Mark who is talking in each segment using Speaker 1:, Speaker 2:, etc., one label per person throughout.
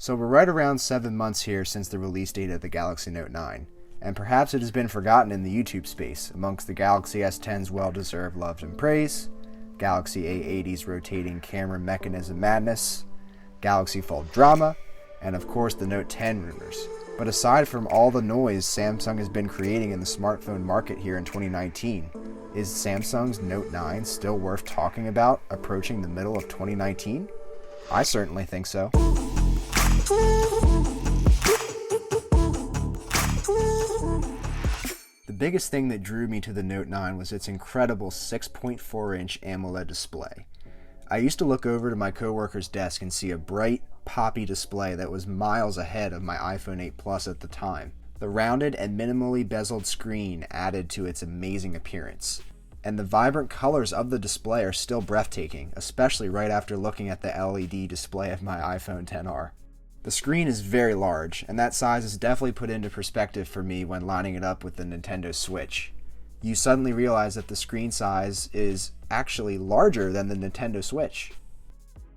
Speaker 1: So we're right around 7 months here since the release date of the Galaxy Note 9, and perhaps it has been forgotten in the YouTube space amongst the Galaxy S10's well-deserved love and praise, Galaxy A80's rotating camera mechanism madness, Galaxy Fold drama, and of course the Note 10 rumors. But aside from all the noise Samsung has been creating in the smartphone market here in 2019, is Samsung's Note 9 still worth talking about approaching the middle of 2019? I certainly think so. The biggest thing that drew me to the Note 9 was its incredible 6.4-inch AMOLED display. I used to look over to my coworker's desk and see a bright, poppy display that was miles ahead of my iPhone 8 Plus at the time. The rounded and minimally bezeled screen added to its amazing appearance. And the vibrant colors of the display are still breathtaking, especially right after looking at the LED display of my iPhone XR. The screen is very large, and that size is definitely put into perspective for me when lining it up with the Nintendo Switch. You suddenly realize that the screen size is actually larger than the Nintendo Switch.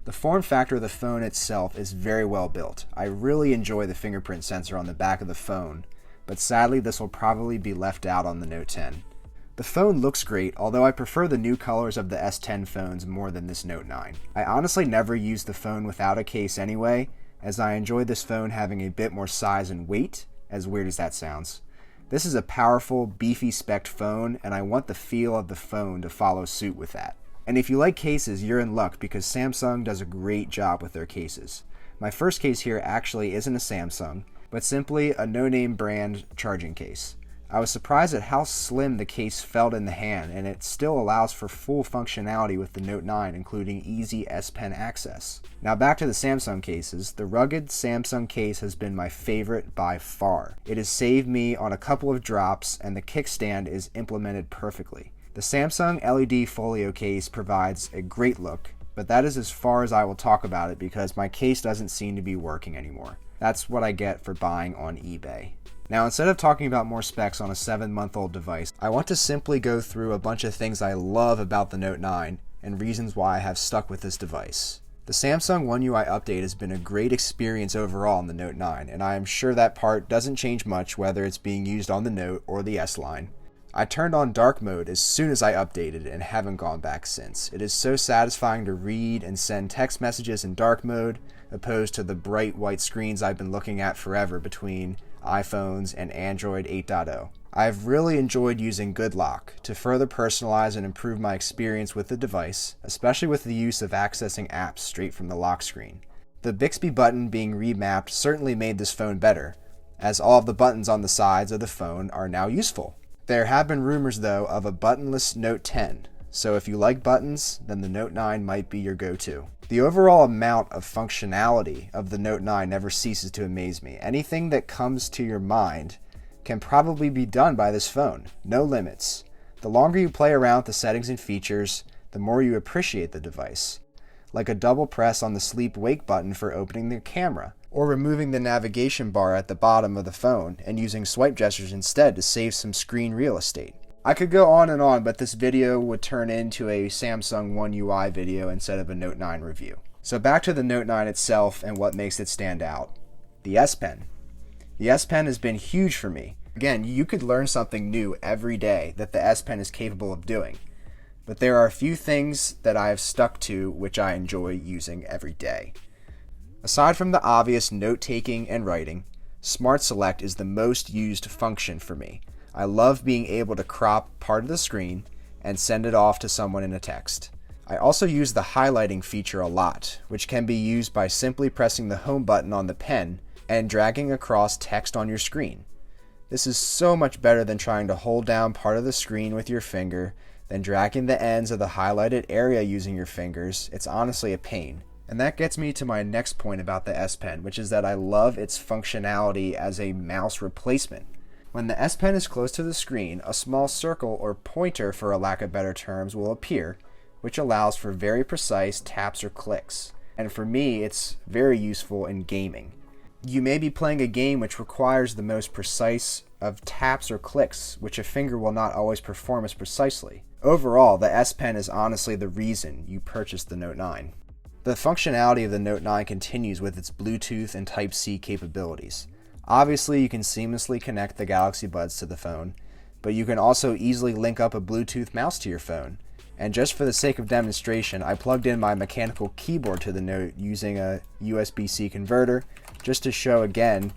Speaker 1: The form factor of the phone itself is very well built. I really enjoy the fingerprint sensor on the back of the phone, but sadly this will probably be left out on the Note 10. The phone looks great, although I prefer the new colors of the S10 phones more than this Note 9. I honestly never use the phone without a case anyway, as I enjoy this phone having a bit more size and weight, as weird as that sounds. This is a powerful, beefy spec'd phone, and I want the feel of the phone to follow suit with that. And if you like cases, you're in luck because Samsung does a great job with their cases. My first case here actually isn't a Samsung, but simply a no-name brand charging case. I was surprised at how slim the case felt in the hand, and it still allows for full functionality with the Note 9, including easy S Pen access. Now back to the Samsung cases. The rugged Samsung case has been my favorite by far. It has saved me on a couple of drops, and the kickstand is implemented perfectly. The Samsung LED folio case provides a great look, but that is as far as I will talk about it because my case doesn't seem to be working anymore. That's what I get for buying on eBay. Now, instead of talking about more specs on a 7-month-old device, I want to simply go through a bunch of things I love about the Note 9 and reasons why I have stuck with this device. The Samsung One UI update has been a great experience overall on the Note 9, and I am sure that part doesn't change much whether it's being used on the Note or the S line. I turned on dark mode as soon as I updated and haven't gone back since. It is so satisfying to read and send text messages in dark mode, opposed to the bright white screens I've been looking at forever between iPhones and Android 8.0. I've really enjoyed using Good Lock to further personalize and improve my experience with the device, especially with the use of accessing apps straight from the lock screen. The Bixby button being remapped certainly made this phone better, as all of the buttons on the sides of the phone are now useful. There have been rumors though of a buttonless Note 10, so if you like buttons, then the Note 9 might be your go-to. The overall amount of functionality of the Note 9 never ceases to amaze me. Anything that comes to your mind can probably be done by this phone. No limits. The longer you play around with the settings and features, the more you appreciate the device. Like a double press on the sleep-wake button for opening the camera, or removing the navigation bar at the bottom of the phone and using swipe gestures instead to save some screen real estate. I could go on, but this video would turn into a Samsung One UI video instead of a Note 9 review. So back to the Note 9 itself and what makes it stand out. The S Pen. The S Pen has been huge for me. Again, you could learn something new every day that the S Pen is capable of doing. But there are a few things that I have stuck to which I enjoy using every day. Aside from the obvious note-taking and writing, Smart Select is the most used function for me. I love being able to crop part of the screen and send it off to someone in a text. I also use the highlighting feature a lot, which can be used by simply pressing the home button on the pen and dragging across text on your screen. This is so much better than trying to hold down part of the screen with your finger, then dragging the ends of the highlighted area using your fingers. It's honestly a pain. And that gets me to my next point about the S Pen, which is that I love its functionality as a mouse replacement. When the S Pen is close to the screen, a small circle or pointer, for a lack of better terms, will appear, which allows for very precise taps or clicks. And for me, it's very useful in gaming. You may be playing a game which requires the most precise of taps or clicks, which a finger will not always perform as precisely. Overall, the S Pen is honestly the reason you purchased the Note 9. The functionality of the Note 9 continues with its Bluetooth and Type-C capabilities. Obviously, you can seamlessly connect the Galaxy Buds to the phone, but you can also easily link up a Bluetooth mouse to your phone. And just for the sake of demonstration, I plugged in my mechanical keyboard to the Note using a USB-C converter, just to show again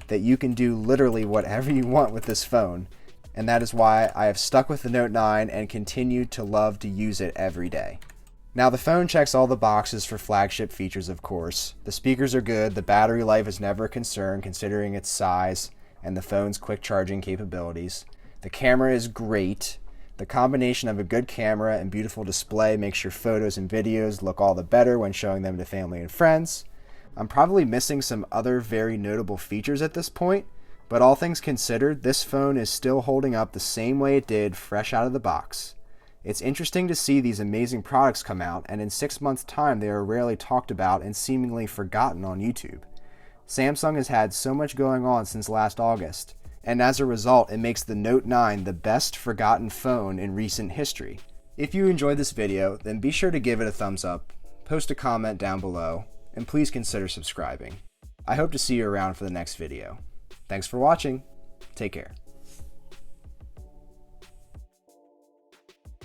Speaker 1: that you can do literally whatever you want with this phone. And that is why I have stuck with the Note 9 and continue to love to use it every day. Now, the phone checks all the boxes for flagship features, of course. The speakers are good, the battery life is never a concern considering its size and the phone's quick charging capabilities. The camera is great. The combination of a good camera and beautiful display makes your photos and videos look all the better when showing them to family and friends. I'm probably missing some other very notable features at this point, but all things considered, this phone is still holding up the same way it did fresh out of the box. It's interesting to see these amazing products come out, and in 6 months' time they are rarely talked about and seemingly forgotten on YouTube. Samsung has had so much going on since last August, and as a result, it makes the Note 9 the best forgotten phone in recent history. If you enjoyed this video, then be sure to give it a thumbs up, post a comment down below, and please consider subscribing. I hope to see you around for the next video. Thanks for watching. Take care.